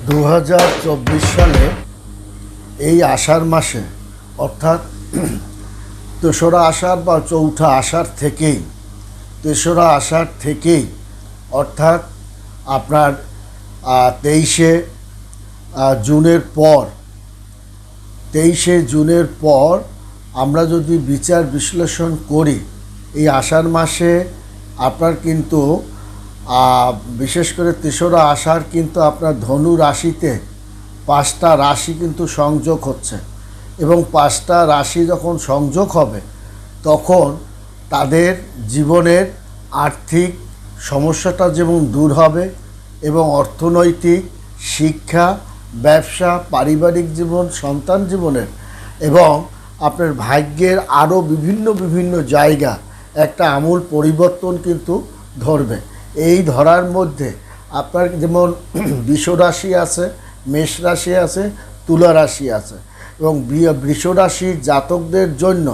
2024 সালে এই আষাঢ় মাসে অর্থাৎ তেসরা আষাঢ় বা চৌঠা আষাঢ় থেকেই তেসরা আষাঢ় থেকেই অর্থাৎ আপনার 23শে জুনের পর আমরা যদি বিচার বিশ্লেষণ করি এই আষাঢ় মাসে আপনার কিন্তু বিশেষ করে তেসরা আষাঢ় কিন্তু আপনার ধনু রাশিতে 5টা রাশি কিন্তু সংযোগ হচ্ছে এবং 5টা রাশি যখন সংযোগ হবে তখন তাদের জীবনের আর্থিক সমস্যাটা যেমন দূর হবে এবং অর্থনৈতিক, শিক্ষা, ব্যবসা, পারিবারিক জীবন, সন্তান জীবনের এবং আপনার ভাগ্যের আরও বিভিন্ন জায়গা একটা আমূল পরিবর্তন কিন্তু ধরবে। এই ধরার মধ্যে আপনার যেমন বৃষ রাশি আছে, মেষ রাশি আছে, তুলা রাশি আছে এবং বৃষ রাশির জাতকদের জন্য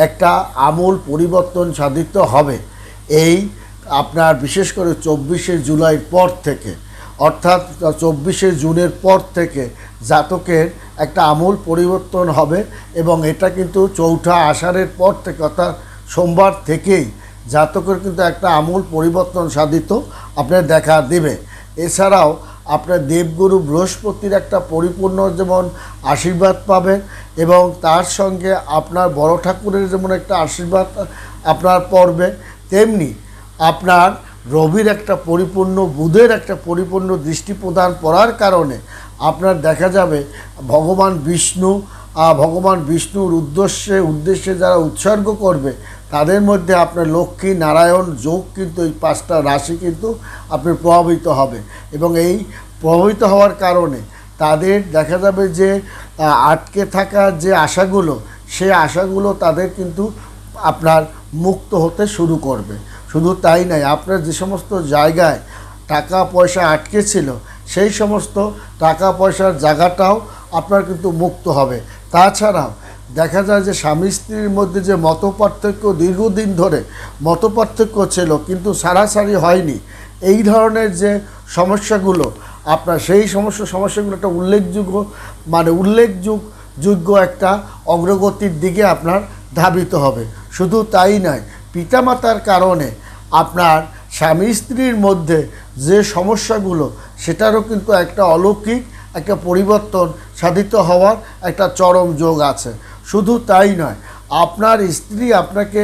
একটা আমূল পরিবর্তন সাধিত হবে এই আপনার বিশেষ করে 24শে জুলাইয়ের পর থেকে, অর্থাৎ 24শে জুনের পর থেকে জাতকের একটা আমূল পরিবর্তন হবে এবং এটা কিন্তু চৌঠা আষাঢ়ের পর থেকে অর্থাৎ সোমবার থেকেই জাতকের কিন্তু একটা আমূল পরিবর্তন সাধিত আপনার দেখা দেবে। এছাড়াও আপনার দেবগুরু বৃহস্পতির একটা পরিপূর্ণ যেমন আশীর্বাদ পাবেন এবং তার সঙ্গে আপনার বড় ঠাকুরের যেমন একটা আশীর্বাদ আপনার পড়বে, তেমনি আপনার রবির একটা পরিপূর্ণ, বুধের একটা পরিপূর্ণ দৃষ্টি প্রদান করার কারণে আপনার দেখা যাবে ভগবান বিষ্ণুর উদ্দেশ্যে যারা উৎসর্গ করবে তাদের মধ্যে আপনার লক্ষ্মী নারায়ণ যোগ কিন্তু এই 5টা রাশি কিন্তু আপনার প্রভাবিত হবে এবং এই প্রভাবিত হওয়ার কারণে তাদের দেখা যাবে যে আটকে থাকা যে আশাগুলো, সেই আশাগুলো তাদের কিন্তু আপনার মুক্ত হতে শুরু করবে। শুধু তাই নয়, আপনার যে সমস্ত জায়গায় টাকা পয়সা আটকে ছিল সেই সমস্ত টাকা পয়সার জায়গাটাও আপনার কিন্তু মুক্ত হবে। তাছাড়াও দেখা যায় যে স্বামী স্ত্রীর মধ্যে যে মতপার্থক্য দীর্ঘদিন ধরে মতপার্থক্য ছিল কিন্তু সারাসারি হয়নি, এই ধরনের যে সমস্যাগুলো আপনার সেই সমস্যাগুলো একটা উল্লেখযোগ্য একটা অগ্রগতির দিকে আপনার ধাবিত হবে। শুধু তাই নয়, পিতামাতার কারণে আপনার স্বামী স্ত্রীর মধ্যে যে সমস্যাগুলো সেটারও কিন্তু একটা অলৌকিক একটা পরিবর্তন সাধিত হওয়ার একটা চরম যোগ আছে। শুধু তাই নয়, আপনার স্ত্রী আপনাকে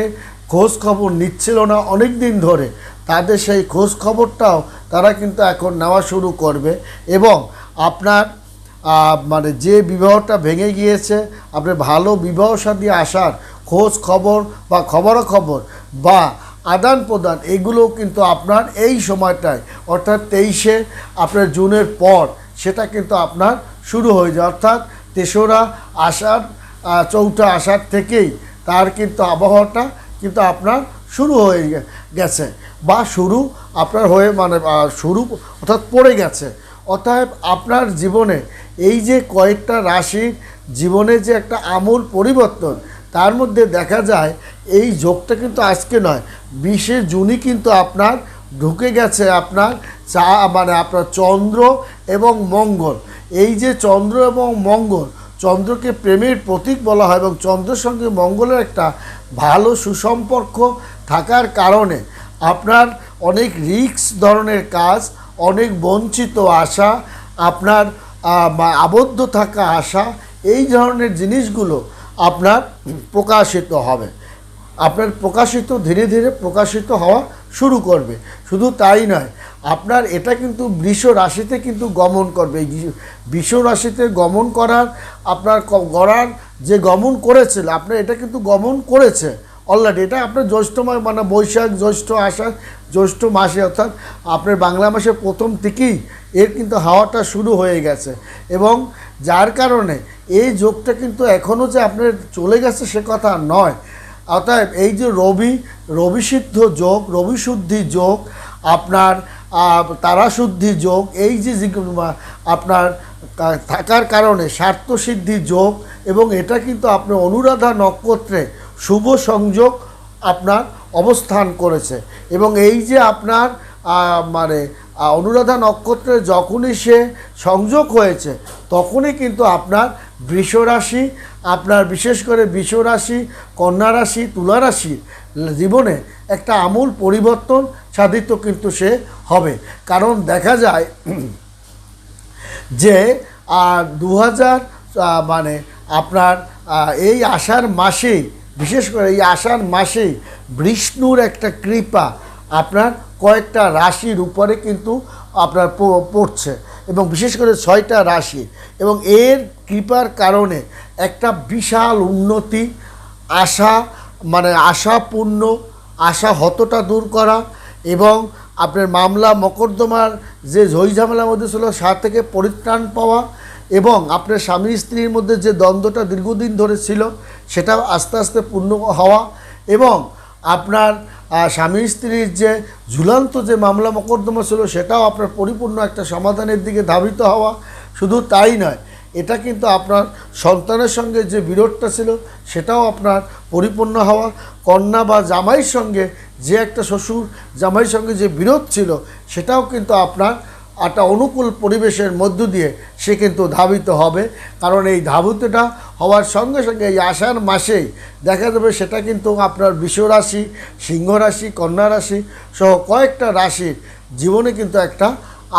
খোঁজ খবর নিচ্ছিল না অনেক দিন ধরে, তাদের সেই খোঁজ খবরটাও তারা কিন্তু এখন নেওয়া শুরু করবে এবং আপনার যে বিবাহটা ভেঙে গিয়েছে আপনার ভালো বিবাহ সাথী আসার খোঁজ খবর বা খবরাখবর বা আদান প্রদান এগুলোও কিন্তু আপনার এই সময়টায় অর্থাৎ 23শে আপনার জুনের পর সেটা কিন্তু আপনার শুরু হয়ে যায়। অর্থাৎ তেসরা আষাঢ় চৌঠা আষাঢ় থেকেই তার কিন্তু আবহাওয়াটা কিন্তু আপনার শুরু হয়ে গেছে বা শুরু আপনার হয়ে শুরু অর্থাৎ পড়ে গেছে। অতএব আপনার জীবনে এই যে কয়েকটা রাশির জীবনে যে একটা আমূল পরিবর্তন, তার মধ্যে দেখা যায় এই যোগটা কিন্তু আজকে নয়, 20শে জুনই কিন্তু আপনার ঢুকে গেছে আপনার আপনার চন্দ্র এবং মঙ্গল। এই যে চন্দ্র এবং মঙ্গল, চন্দ্রকে প্রেমের প্রতীক বলা হয় এবং চন্দ্রের সঙ্গে মঙ্গলের একটা ভালো সুসম্পর্ক থাকার কারণে আপনার অনেক রিস্ক ধরনের কাজ, অনেক বঞ্চিত আশা, আপনার আবদ্ধ থাকা আশা, এই ধরনের জিনিসগুলো আপনার প্রকাশিত হবে, আপনার ধীরে ধীরে প্রকাশিত হওয়া শুরু করবে। শুধু তাই নয়, আপনার এটা কিন্তু বৃষ রাশিতে কিন্তু গমন করবে। এই বৃষ রাশিতে গমন করার আপনার যে গমন করেছিল আপনার এটা কিন্তু গমন করেছে অলরেডি। এটা আপনার জ্যৈষ্ঠ বৈশাখ, জ্যৈষ্ঠ, আষাঢ়, জ্যৈষ্ঠ মাসে অর্থাৎ আপনার বাংলা মাসের প্রথম থেকেই এর কিন্তু হাওয়াটা শুরু হয়ে গেছে এবং যার কারণে এই যোগটা কিন্তু এখনও যে আপনার চলে গেছে সে কথা নয়। অতএব এই যে রবিশুদ্ধ যোগ, রবিশুদ্ধি যোগ, আপনার তারাশুদ্ধি যোগ, এই যে আপনার থাকার কারণে স্বার্থসিদ্ধি যোগ এবং এটা কিন্তু আপনার অনুরাধা নক্ষত্রে শুভ সংযোগ আপনার অবস্থান করেছে এবং এই যে আপনার অনুরাধা নক্ষত্রে যখনই সে সংযোগ হয়েছে তখনই কিন্তু আপনার বৃষ রাশি, আপনার বিশেষ করে বৃষ রাশি, কন্যা রাশি, তুলা রাশি জীবনে একটা আমূল পরিবর্তন সাধিত কিন্তু সে হবে। কারণ দেখা যায় যে 2000 মানে আপনার এই আষাঢ় মাসেই, বিশেষ করে এই আষাঢ় মাসেই বিষ্ণুর একটা কৃপা আপনার কয়েকটা রাশির উপরে কিন্তু আপনার পড়ছে, এবং বিশেষ করে 6টা রাশি, এবং এর কৃপার কারণে একটা বিশাল উন্নতি, আশা মানে আশাপূর্ণ, আশা হতটা দূর করা, এবং আপনার মামলা মকদ্দমার যে ঝইঝামেলার মধ্যে ছিল সা থেকে পরিত্রাণ পাওয়া, এবং আপনার স্বামী স্ত্রীর মধ্যে যে দ্বন্দ্বটা দীর্ঘদিন ধরে ছিল সেটা আস্তে আস্তে পূর্ণ হওয়া, এবং আপনার স্বামী স্ত্রীর যে ঝুলন্ত যে মামলা মকদ্দমা ছিল সেটাও আপনার পরিপূর্ণ একটা সমাধানের দিকে ধাবিত হওয়া। শুধু তাই নয়, এটা কিন্তু আপনার সন্তানের সঙ্গে যে বিরোধটা ছিল সেটাও আপনার পরিপূর্ণ হওয়া, কন্যা বা জামাইয়ের সঙ্গে যে একটা শ্বশুর জামাইয়ের সঙ্গে যে বিরোধ ছিল সেটাও কিন্তু আপনার একটা অনুকূল পরিবেশের মধ্য দিয়ে সে কিন্তু ধাবিত হবে। কারণ এই ধাবিতটা হওয়ার সঙ্গে সঙ্গে এই আষাঢ় মাসেই দেখা যাবে সেটা কিন্তু আপনার বৃষ রাশি, সিংহ রাশি, কন্যা রাশি সহ কয়েকটা রাশির জীবনে কিন্তু একটা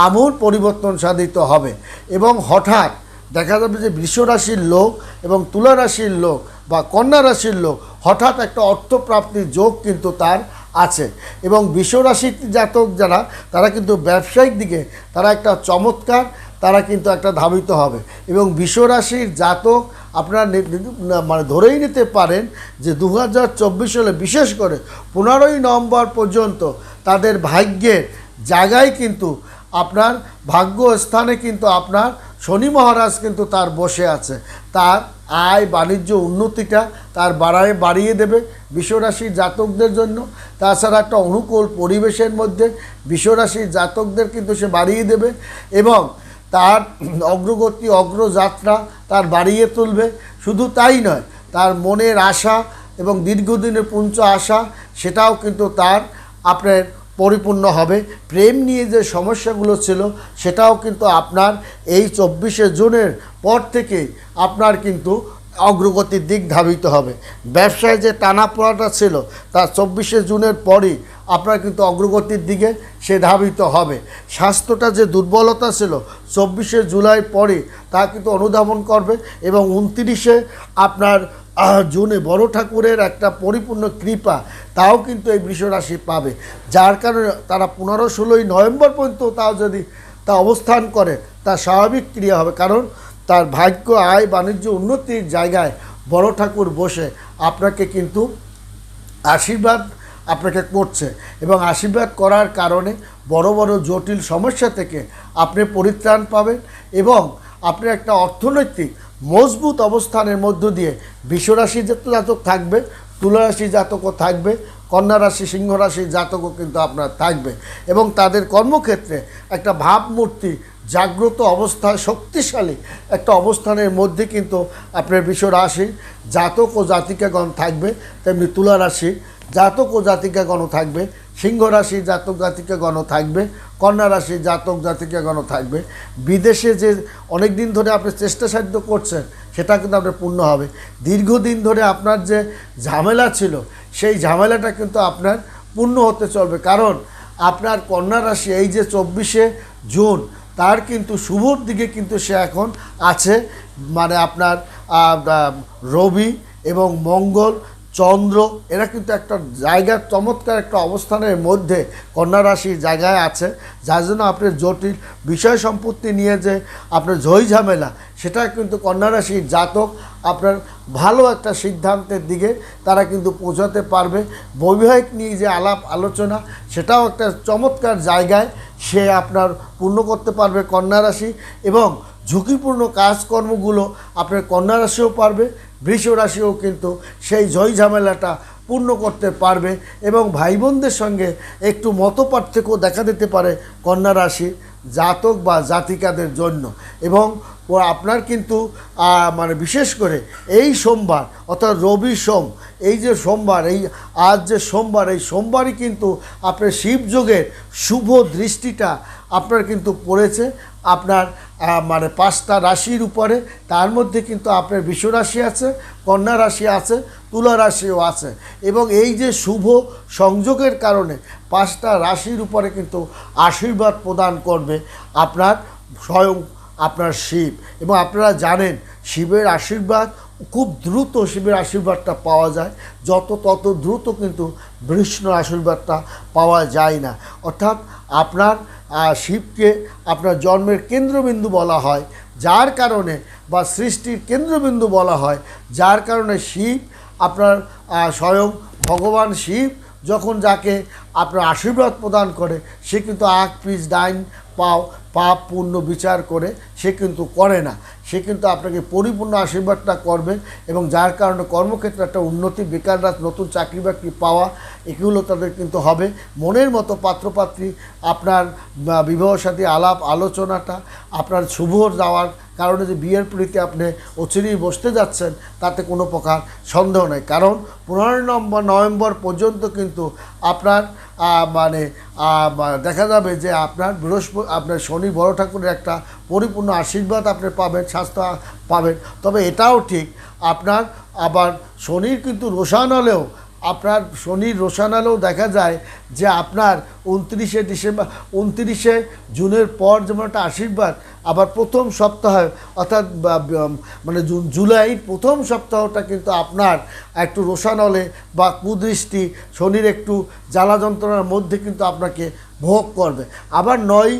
আমূল পরিবর্তন সাধিত হবে। এবং হঠাৎ দেখা যাবে যে বৃষ রাশির লোক এবং তুলা রাশির লোক বা কন্যা রাশির লোক হঠাৎ একটা অর্থপ্রাপ্তির যোগ কিন্তু তার আছে। এবং বৃষ রাশির জাতক যারা, তারা কিন্তু ব্যবসায়িক দিকে তারা একটা চমৎকার, তারা কিন্তু একটা ধাবিত হবে। এবং বৃষ রাশির জাতক আপনারা মানে ধরেই নিতে পারেন যে 2024 সালে বিশেষ করে 15ই নভেম্বর পর্যন্ত তাদের ভাগ্যের জায়গায় কিন্তু আপনার ভাগ্য স্থানে কিন্তু আপনার শনি মহারাজ কিন্তু তার বসে আছে। তার আয় বাণিজ্য উন্নতিটা তার বাড়িয়ে দেবে বৃষরাশির জাতকদের জন্য। তাছাড়া একটা অনুকূল পরিবেশের মধ্যে বৃষরাশির জাতকদের কিন্তু সে বাড়িয়ে দেবে, এবং তার অগ্রগতি অগ্রযাত্রা তার বাড়িয়ে তুলবে। শুধু তাই নয়, তার মনের আশা এবং দীর্ঘদিনের পুঞ্চ আশা সেটাও কিন্তু তার আপনার পরিপূর্ণ হবে। প্রেম নিয়ে যে সমস্যাগুলো ছিল সেটাও কিন্তু আপনার এই 24শে জুনের পর থেকে আপনার কিন্তু অগ্রগতির দিক ধাবিত হবে। ব্যবসায় যে টানাপোড়াটা ছিল তা 24শে জুনের পরই আপনার কিন্তু অগ্রগতির দিকে সে ধাবিত হবে। স্বাস্থ্যটা যে দুর্বলতা ছিল 24শে জুলাই পরে তা কিন্তু অনুধাবন করবে, এবং 29শে আপনার জুনে বড় ঠাকুরের একটা পরিপূর্ণ কৃপা তাও কিন্তু এই বৃষ রাশি পাবে। যার কারণে তারা 15-16ই নভেম্বর পর্যন্ত তাও যদি তা অবস্থান করে তা স্বাভাবিক ক্রিয়া হবে। কারণ তার ভাগ্য আয় বাণিজ্য উন্নতির জায়গায় বড় ঠাকুর বসে আপনাকে কিন্তু আশীর্বাদ আপনাকে করছে, এবং আশীর্বাদ করার কারণে বড় বড় জটিল সমস্যা থেকে আপনি পরিত্রাণ পাবেন, এবং আপনি একটা অর্থনৈতিক মজবুত অবস্থানের মধ্য দিয়ে বৃষরাশি জাতক থাকবে, তুলা রাশি জাতকও থাকবে, কন্যা রাশি সিংহ রাশির জাতকও কিন্তু আপনার থাকবে। এবং তাদের কর্মক্ষেত্রে একটা ভাবমূর্তি জাগ্রত অবস্থায় শক্তিশালী একটা অবস্থানের মধ্যে কিন্তু আপনার বৃষ রাশির জাতক ও জাতিকাগণ থাকবে। তেমনি তুলা রাশির জাতক ও জাতিকাগণও থাকবে, সিংহ রাশির জাতক জাতিকাগণও থাকবে, কন্যা রাশির জাতক জাতিকাগণও থাকবে। বিদেশে যে অনেক দিন ধরে আপনি চেষ্টা সাধ্য করছেন সেটা কিন্তু আপনার পূর্ণ হবে। দীর্ঘদিন ধরে আপনার যে ঝামেলা ছিল সেই ঝামেলাটা কিন্তু আপনার পূর্ণ হতে চলবে। কারণ আপনার কন্যা রাশি এই যে 24শে জুন তার কিন্তু শুভর দিকে কিন্তু সে এখন আছে। মানে আপনার রবি এবং মঙ্গল চন্দ্র এরা কিন্তু একটা জায়গার চমৎকার একটা অবস্থানের মধ্যে কন্যা রাশির জায়গায় আছে, যার জন্য আপনার জটিল বিষয় সম্পত্তি নিয়ে যে আপনার ঝই ঝামেলা সেটা কিন্তু কন্যা রাশির জাতক আপনার ভালো একটা সিদ্ধান্তের দিকে তারা কিন্তু পৌঁছাতে পারবে। বৈবাহিক নিয়ে যে আলাপ আলোচনা সেটাও একটা চমৎকার জায়গায় সে আপনার পূর্ণ করতে পারবে কন্যা রাশি, এবং ঝুঁকিপূর্ণ কাজকর্মগুলো আপনার কন্যা রাশিও পারবে, বৃষ রাশিও কিন্তু সেই জয় ঝামেলাটা পূর্ণ করতে পারবে। এবং ভাই বোনদের সঙ্গে একটু মতপার্থক্য দেখা দিতে পারে কন্যা রাশি জাতক বা জাতিকাদের জন্য। এবং ও আপনার কিন্তু মানে বিশেষ করে এই সোমবার অর্থাৎ রবি সোম, এই যে সোমবার, এই আজ যে সোমবার, এই সোমবারই কিন্তু আপনার শিবযোগের শুভ দৃষ্টিটা আপনার কিন্তু পড়েছে আপনার মানে 5টা রাশির উপরে। তার মধ্যে কিন্তু আপনার বৃষ রাশি আছে, কন্যা রাশি আছে, তুলা রাশিও আছে, এবং এই যে শুভ সংযোগের কারণে 5টা রাশির উপরে কিন্তু আশীর্বাদ প্রদান করবে আপনার স্বয়ং আপনার শিব। এবং আপনারা জানেন শিবের আশীর্বাদ খুব দ্রুত, শিবের আশীর্বাদটা পাওয়া যায়, তত দ্রুত কিন্তু বিষ্ণুর আশীর্বাদটা পাওয়া যায় না। অর্থাৎ আপনার শিবকে আপনার জন্মের কেন্দ্রবিন্দু বলা হয়, যার কারণে বা সৃষ্টির কেন্দ্রবিন্দু বলা হয়, যার কারণে শিব আপনার স্বয়ং ভগবান শিব যখন যাকে আপনার আশীর্বাদ প্রদান করে, সে কিন্তু আগ পিছ ডাইন পাপ পুণ্য বিচার করে সে কিন্তু করে না, সে কিন্তু আপনাকে পরিপূর্ণ আশীর্বাদটা করবে। এবং যার কারণে কর্মক্ষেত্রে একটা উন্নতি, বেকাররা নতুন চাকরি বাকরি পাওয়া, এগুলো তাদের কিন্তু হবে। মনের মতো পাত্রপাত্রী, আপনার বিবাহ সাথী আলাপ আলোচনাটা আপনার শুভ যাওয়ার কারণে যে বিয়ের প্রীতি আপনি অচিরেই বসতে যাচ্ছেন, তাতে কোনো প্রকার সন্দেহ নেই। কারণ 15 নভেম্বর পর্যন্ত কিন্তু আপনার মানে দেখা যাবে যে আপনার শনি বড় ঠাকুরের একটা পরিপূর্ণ আশীর্বাদ আপনি পাবেন, স্বাস্থ্য পাবেন। তবে এটাও ঠিক, আপনার আবার শনির কিন্তু রোশানলেও, আপনার শনির রোশানলেও দেখা যায় যে আপনার 29শে জুনের পর যেমন একটা আশীর্বাদ, আবার প্রথম সপ্তাহে অর্থাৎ মানে জুলাইয়ের প্রথম সপ্তাহটা কিন্তু আপনার একটু রোশানলে বা কুদৃষ্টি, শনির একটু জ্বালা যন্ত্রণার মধ্যে কিন্তু আপনাকে ভোগ করবে। আবার 9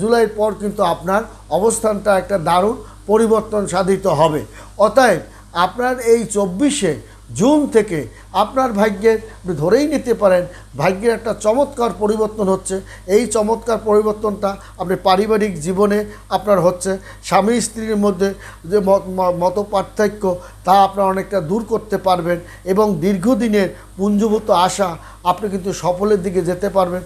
জুলাইয়ের পর কিন্তু আপনার অবস্থানটা একটা দারুণ পরিবর্তন সাধিত হবে। অতএব আপনার এই 24শে জুন থেকে আপনার ভাগ্যের ধরেই নিতে পারেন ভাগ্যের একটা চমৎকার পরিবর্তন হচ্ছে। এই চমৎকার পরিবর্তনটা আপনি পারিবারিক জীবনে আপনার হচ্ছে, স্বামী স্ত্রীর মধ্যে যে মত পার্থক্য তা আপনার অনেকটা দূর করতে পারবেন, এবং দীর্ঘদিনের পুঞ্জীভূত আশা আপনি কিন্তু সফলের দিকে যেতে পারবেন।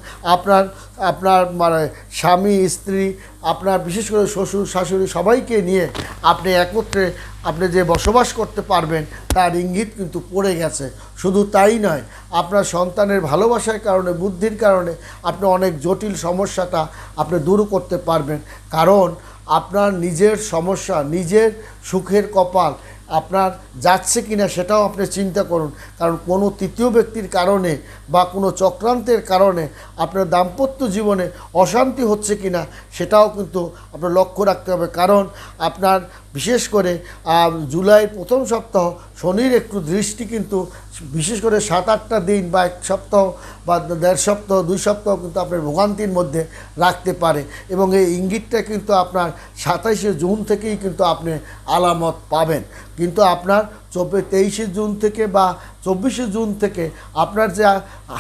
আপনার মানে স্বামী স্ত্রী, আপনার বিশেষ করে শ্বশুর শাশুড়ি সবাইকে নিয়ে আপনি একত্রে আপনি যে বসবাস করতে পারবেন তার ইঙ্গিত কিন্তু পড়ে গেছে। শুধু তাই নয়, আপনার সন্তানের ভালোবাসার কারণে, বুদ্ধির কারণে আপনি অনেক জটিল সমস্যাটা আপনি দূর করতে পারবেন। কারণ আপনার নিজের সমস্যা, নিজের সুখের কপাল আপনার যাচ্ছে কিনা সেটাও আপনি চিন্তা করুন। কারণ কোনো তৃতীয় ব্যক্তির কারণে বা কোনো চক্রান্তের কারণে আপনার দাম্পত্য জীবনে অশান্তি হচ্ছে কিনা সেটাও কিন্তু আপনার লক্ষ্য রাখতে হবে। কারণ আপনার বিশেষ করে জুলাইয়ের প্রথম সপ্তাহ শনির একটু দৃষ্টি কিন্তু বিশেষ করে 7-8টা দিন বা 1 সপ্তাহ বা 1.5 সপ্তাহ 2 সপ্তাহ কিন্তু আপনার ভোগান্তির মধ্যে রাখতে পারে। এবং এই ইঙ্গিতটা কিন্তু আপনার 27শে জুন থেকেই কিন্তু আপনি আলামত পাবেন। কিন্তু আপনার 23শে জুন থেকে বা 24শে জুন থেকে আপনার যে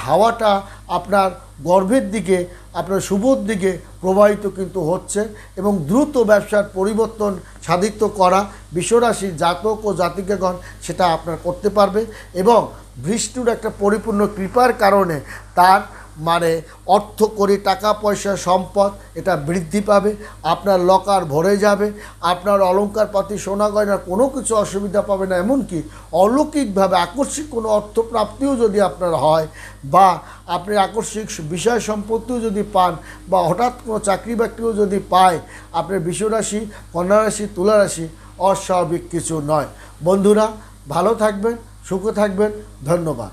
হাওয়াটা আপনার গর্ভের দিকে, আপনার শুভর দিকে প্রবাহিত কিন্তু হচ্ছে, এবং দ্রুত ব্যবসার পরিবর্তন সাধিত করা বিশ্বরাশির জাতক ও জাতিকাগণ সেটা আপনার করতে পারবে। এবং বৃষ্টির একটা পরিপূর্ণ কৃপার কারণে তার মানে অর্থ করি, টাকা পয়সা, সম্পদ এটা বৃদ্ধি পাবে, আপনার লকার ভরে যাবে, আপনার অলংকারপাতি, সোনা গয়নার কোনো কিছু অসুবিধা পাবে না। এমনকি অলৌকিকভাবে আকস্মিক কোনো অর্থপ্রাপ্তিও যদি আপনার হয়, বা আপনি আকস্মিক বিষয় সম্পত্তিও যদি পান, বা হঠাৎ কোনো চাকরি বাকরিও যদি পায়, আপনার বৃষরাশি, কন্যা রাশি, তুলা রাশি অস্বাভাবিক কিছু নয়। বন্ধুরা ভালো থাকবেন, সুখে থাকবেন, ধন্যবাদ।